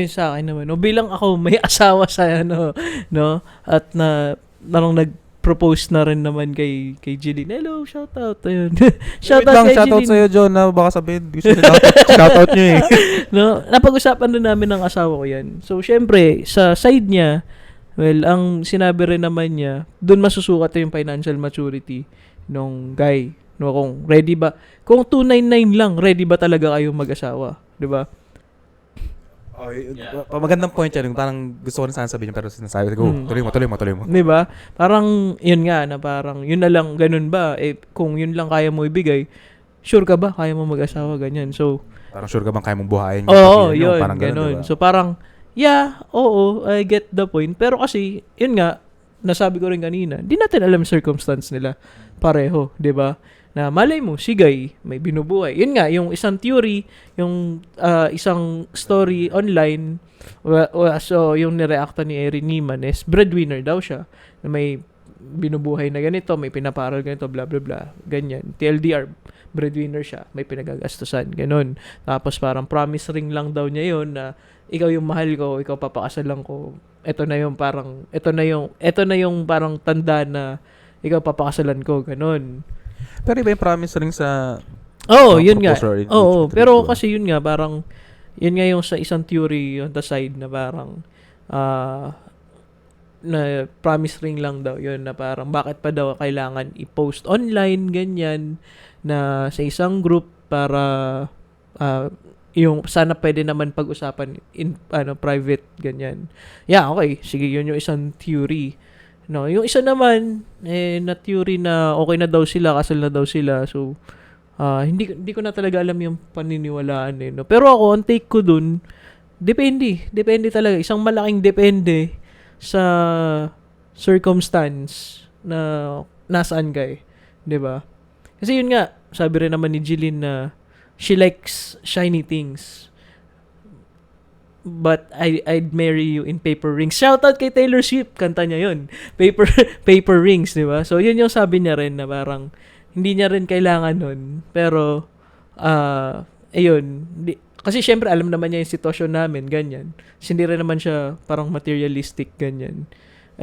Sa akin naman, bilang ako may asawa sa at parang nag-propose na rin naman kay Jeline. Hello, shout out. Ayun. Shout out kay Shoutout Jeline. sa'yo, John, na baka sabihin, gusto nila shoutout nyo Napag-usapan din namin ng asawa ko yan. So, syempre, sa side niya, well, ang sinabi rin naman niya, doon masusukat yung financial maturity nung guy. Kung ready ba, kung 299 lang, ready ba talaga kayong mag-asawa? Diba? Magandang point yan. Parang gusto ko rin sana sabihin pero sinasabi ko, tuloy mo. Diba? Parang, yun nga, na parang, yun na lang, ganun ba? Kung yun lang kaya mo ibigay, sure ka ba? Kaya mo mag-asawa, ganyan. So, parang sure ka bang kaya mong buhayin? Yun, parang ganun. Diba? So, parang, I get the point. Pero kasi, yun nga, nasabi ko rin kanina, di natin alam circumstance nila pareho, di ba? Na malay mo, si Guy, may binubuhay. Yun nga, yung isang theory, yung isang story online, so yung nireacta ni Erin Neiman is breadwinner daw siya. Na may binubuhay na ganito, may pinaparal ganito, blah, blah, blah. Ganyan. TLDR, breadwinner siya, may pinagagastusan, ganun. Tapos parang promise ring lang daw niya yun na ikaw yung mahal ko, ikaw papakasalan ko. Ito na yung parang tanda na ikaw papakasalan ko, ganun. Pero iba yung promise ring sa Yun nga. proposal Oo, engagement pero ring, diba? kasi yun nga, parang, yun nga yung sa isang theory on the side na parang, na promise ring lang daw yun, na parang bakit pa daw kailangan i-post online, ganyan, na sa isang group para, yung sana pwede naman pag-usapan in private, ganyan. Yeah, okay. Sige, yun yung isang theory. No, yung isa naman na theory na okay na daw sila, kasal na daw sila. So hindi ko na talaga alam yung paniniwalaan no. Pero ako, ang take ko dun, depende talaga. Isang malaking depende sa circumstance na nasaan ka 'di ba? Kasi yun nga, sabi rin naman ni Jillian na she likes shiny things. But I'd marry you in paper rings. Shoutout kay Taylor Swift, kanta niya yun. Paper rings, di ba? So, yun yung sabi niya rin na parang hindi niya rin kailangan nun. Pero, ayun. Kasi syempre, alam naman niya yung sitwasyon namin, ganyan. Kasi hindi rin naman siya parang materialistic, ganyan.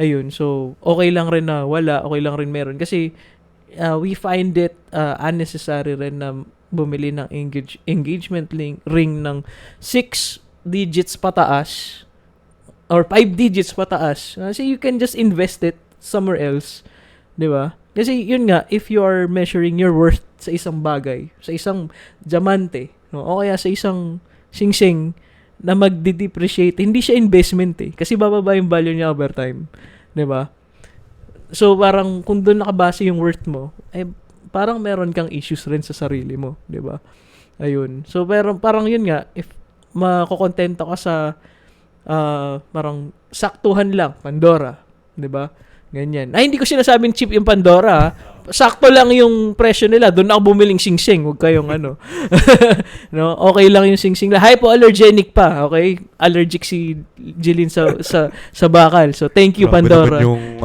Ayun, so, okay lang rin na wala, okay lang rin meron. Kasi, we find it unnecessary rin na bumili ng engagement ring ng 6 digits pataas or 5 digits pataas. Kasi you can just invest it somewhere else. Di ba? Kasi yun nga, if you are measuring your worth sa isang bagay, sa isang diamante, no? O kaya sa isang sing-sing na magde-depreciate, hindi siya investment Kasi bababa yung value niya over time. Di ba? So, parang kung doon nakabase yung worth mo, parang meron kang issues rin sa sarili mo. Di ba? Ayun. So, pero parang yun nga, if makokontento ka sa parang saktuhan lang, Pandora, 'di ba? Ganyan. Ay, hindi ko sinasabing cheap yung Pandora. Sakto lang yung presyo nila. Doon ako bumiling sing-sing. Huwag kayong no? Okay lang yung sing-sing. Hypoallergenic pa, okay? Allergic si Jillian sa bakal. So, thank you, Pandora. Yung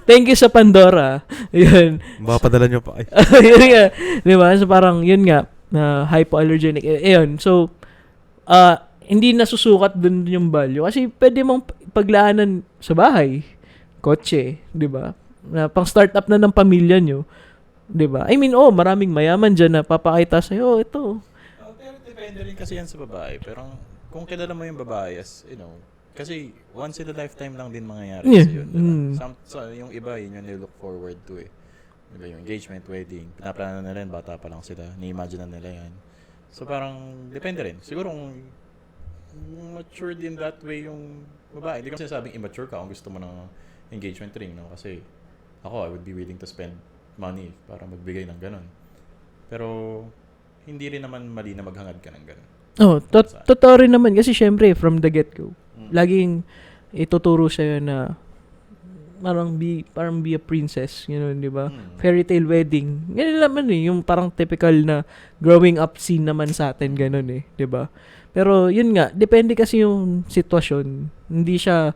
Thank you sa Pandora. Yun. Baka padala nyo pa. Yun nga. Diba? So, parang, yun nga, na hypoallergenic. Ayun. So, hindi nasusukat dun yung value. Kasi pwede mong paglaanan sa bahay. Kotse. Diba? Na pang startup na ng pamilya nyo. 'Di ba? I mean, maraming mayaman diyan na papakita sa iyo, ito. Pero depende rin kasi yan sa babae. Pero kung kilala mo yung babae as, kasi once in a lifetime lang din mangyayari sa yun. So, yung iba, yun yung nilook forward to Diba, yung engagement, wedding, pinaplano na rin, bata pa lang sila, ni-imagine na nila yan. So parang, depende rin. Siguro kung mature din that way yung babae. Hindi ko sinasabing immature ka kung gusto mo ng engagement ring, no? Kasi ako, I would be willing to spend money para magbigay ng ganun. Pero, hindi rin naman mali na maghangad ka ng ganun. Totoo rin naman. Kasi syempre, from the get-go, laging ituturo sa'yo na parang be a princess, di ba? Fairy tale wedding. Ganun naman yung parang typical na growing up scene naman sa atin, ganun di ba? Pero yun nga, depende kasi yung sitwasyon. Hindi siya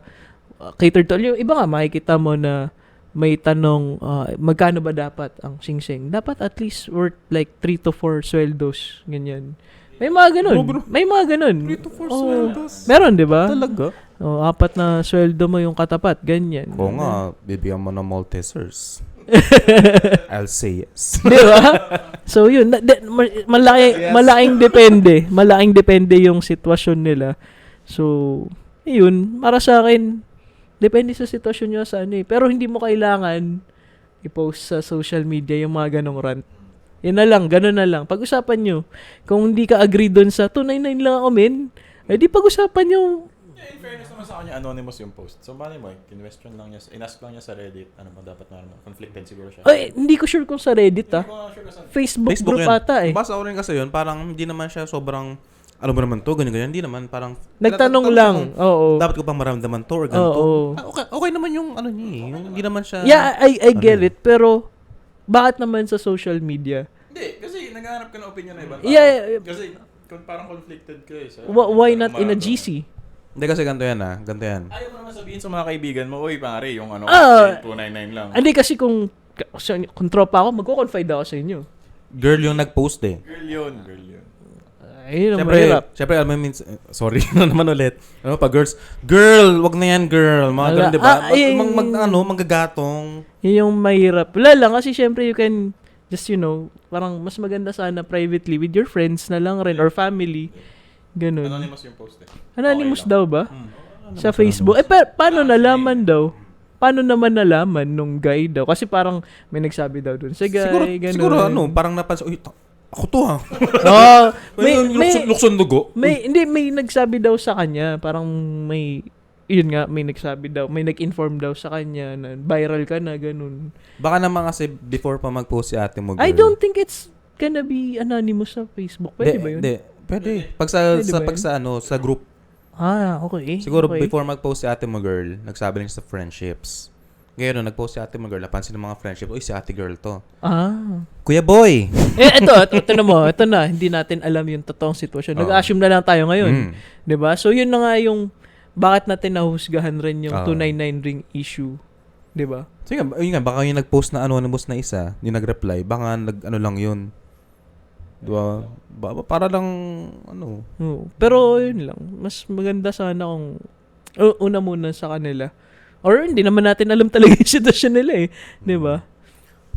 catered to. Yung iba nga, makikita mo na may tanong, magkano ba dapat ang sing-sing? Dapat at least worth like 3 to 4 sweldos, ganyan. May mga ganun. May mga ganun. 3 to 4 sweldos. Meron, di ba? Talaga? 4 na sweldo mo yung katapat, ganyan. Oo nga, bibigyan mo ng Maltesers. I'll say yes. Di ba? So, yun. Malaking depende. Malaking depende yung sitwasyon nila. So, yun. Para sa akin, depende sa sitwasyon nyo sa Pero hindi mo kailangan i-post sa social media yung mga ganong rant. Yan na lang, gano'n na lang. Pag-usapan nyo. Kung hindi ka agree doon sa 299 lang ako, men, di pag-usapan nyo. In fairness naman sa kanya, anonymous yung post. So, mali mo, in-ask lang niya sa Reddit, ano ba dapat na conflicted siguro siya. Hindi ko sure kung sa Reddit, Hindi ko sure kasi Facebook group yun. ata Basa ko rin kasi yun, parang hindi naman siya sobrang, ano ba naman to, ganyan, hindi naman, parang nagtanong lang. Oo. Dapat ko pang maramdaman to or ganito. Oo. Okay naman yung ano niya yung hindi naman siya. Yeah, I get it, pero bakit naman sa social media? Hindi, kasi naghahanap ka ng opinion na ibang tao. Yeah. Kasi parang conflicted ka eh. Why not in a GC? Hindi kasi ganito yan ganito yan. Ayaw mo naman sabihin sa mga kaibigan mo, uy pare, yung 299 lang. Hindi kasi kung tropa ako, magko-confide ako sa inyo. Girl yung nag-post eh. Girl yun. Ayun ang mahirap. Siyempre, alam mo means, sorry na naman ulit. Ano pa, girl, wag na yan, girl. Mga ganun, di ba? Manggagatong. Yun yung mahirap. Wala lang, kasi syempre you can just, parang mas maganda sana privately with your friends na lang rin or family. Ganun. Anonymous yung post eh. Anonymous Okay daw ba? Sa Facebook. Paano nalaman daw? Paano naman nalaman nung guy daw? Kasi parang may nagsabi daw dun. Sa guy, ganun. Siguro parang napansin, uy, ako to ha. may lukson dugo. may nagsabi daw sa kanya, parang may nagsabi daw, may nag-inform daw sa kanya na viral ka na, ganun. Baka naman kasi before pa mag-post si ate mo, girl. I don't think it's gonna be anonymous sa Facebook. Pwede ba yun? Hindi. Pwede. Pag sa group. Okay. Siguro okay. before mag-post si ate mo, girl, nagsabi lang sa friendships. Ngayon, nag-post si ate mo, girl, napansin ng mga friendship, uy, si ate girl to. Kuya boy! Ito na, hindi natin alam yung totoong sitwasyon. Nag-assume na lang tayo ngayon. 'Di ba? So, yun na nga yung bakit natin nahusgahan rin yung 299 ring issue. 'Di ba? Sige, yun nga, baka yung nag-post na anonymous na isa, yung nag-reply, baka lang yun. Diba? Para lang, Pero, yun lang. Mas maganda sana kung una muna sa kanila. Or hindi naman natin alam talaga yung sitwasyon nila eh. 'Di ba?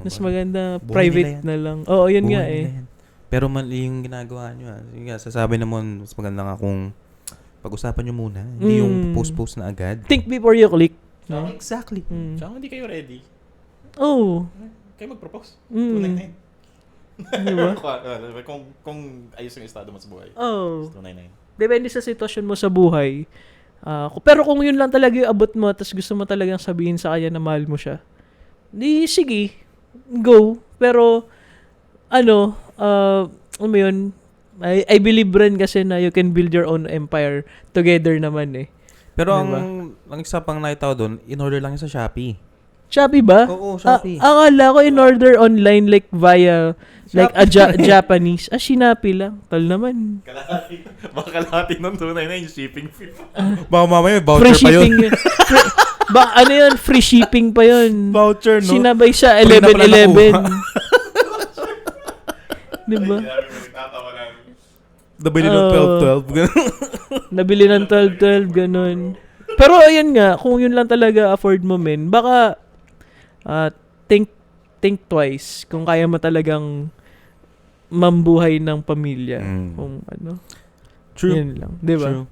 Mas maganda private na lang. Oo, yun nga eh. Pero mali yung ginagawa nyo. Sige, sasabi naman, mas maganda nga kung pag-usapan nyo muna. Hindi yung post-post na agad. Think before you click. No? Exactly. Tsaka hindi kayo ready. Kayo mag-propose. 299. Diba? Kung ayos yung estado mo sa buhay. 299. Depende sa sitwasyon mo sa buhay. Pero kung yun lang talaga yung abot mo, tapos gusto mo talagang sabihin sa kanya na mahal mo siya, di sige, go. Pero, yun, I believe rin kasi na you can build your own empire together naman eh. Pero diba? ang isa pang nakita ko doon, in-order lang yun sa Shopee. Shopee ba? Oo, Shopee. Akala ko in-order online like via like a Japanese. Shopee lang. Tal naman. Baka kalahati ng 299 yung shipping fee. Baka mamaya voucher Free pa shipping yun. ano yun? Free shipping pa yun. Voucher, no? Sinabay sa Free na pala 11-11. Diba? Nabili ng 12-12. Nabili ng 12-12, ganun. Pero ayun nga, kung yun lang talaga afford mo, men, baka think twice kung kaya mo talagang mambuhay ng pamilya. Kung ano. True. Yun lang. Diba? True.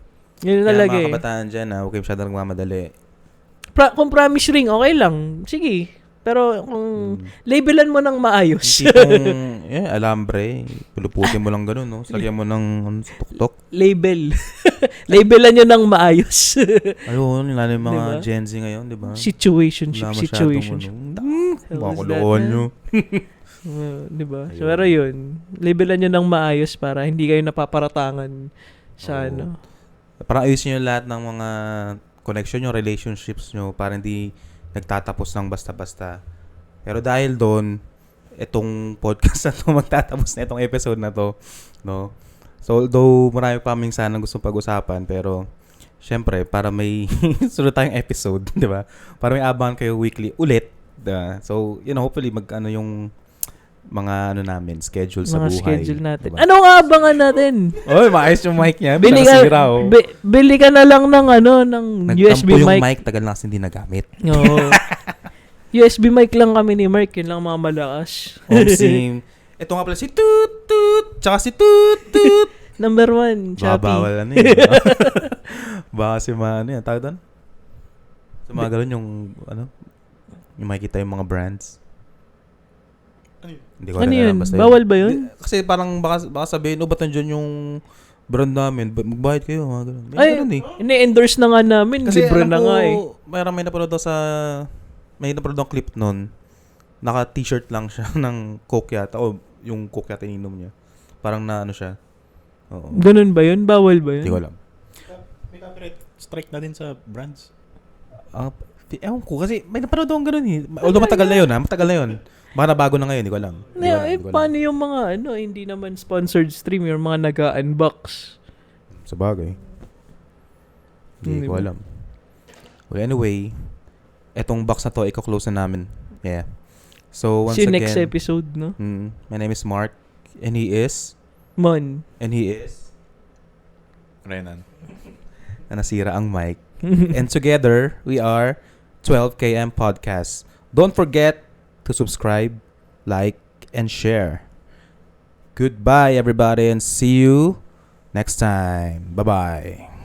Yun Kaya talaga mga kabataan dyan, huwag kayo masyadong nagmamadali. Kung promise ring, okay lang. Sige. Pero kung labelan mo ng maayos. Tipong, alambre, puluputin mo lang ganun, no? Salyan mo ng tuktok. Label. Labelan nyo ng maayos. Ayun, lalo yung mga Diba? Gen Z ngayon, di ba? Situationship. Bakakuloan nyo. Diba? Ayun. So, pero yun, labelan nyo ng maayos para hindi kayo napaparatangan sa Parang ayusin nyo lahat ng mga connection nyo, relationships nyo, para hindi nagtatapos ng basta-basta. Pero dahil doon, itong podcast na to, magtatapos na itong episode na to, no? So, although marami pa kaming sana gustong pag-usapan, pero syempre, para may sunod tayong episode, di ba? Para may abangan kayo weekly ulit. Diba? So, hopefully, yung mga namin, schedule sa mga buhay. schedule natin. Diba? Ano nga abangan natin? Oy, maayos yung mic niya. Bili ka na lang ng USB yung mic. mic, tagal na kasi hindi nagamit. Oo. USB mic lang kami ni Mark, yun lang mga malakas. Same. Ito nga pala si Toot Toot, tsaka si Toot Toot. Number 1, Shopee. Bawal baka si yan, tawag doon? So mga galon yung makikita yung mga brands. Hindi ko Ano alam, yun? basta Bawal ba yun? Kasi parang baka sabihin, ba't nandiyan yung brand namin? Magbayad kayo, mga galon. May Ay, ganun eh. ini-endorse na nga namin. Kasi Libre na nga eh. May napanood daw may napanood daw clip nun. Naka-t-shirt lang siya ng Coke yata. O yung Coke yata ininom niya. Parang na siya. Oo. Ganun ba yun? Bawal ba yun? Hindi ko alam. May copyright strike na din sa brands. Ewan ko kasi may napanood akong ganun eh. Although matagal na yun. Baka bago na ngayon, hindi ko alam. Paano yung mga hindi naman sponsored stream, yung mga nag-unbox? Sa bagay. Hindi ko alam. Well, anyway, etong box na to, i-close na namin. Yeah. So, once See you again, next episode, no? My name is Mark, and he is... Mon. And he is... Renan. Na nasira ang mic. And together, we are 12KM Podcast. Don't forget to subscribe, like, and share. Goodbye, everybody, and see you next time. Bye-bye.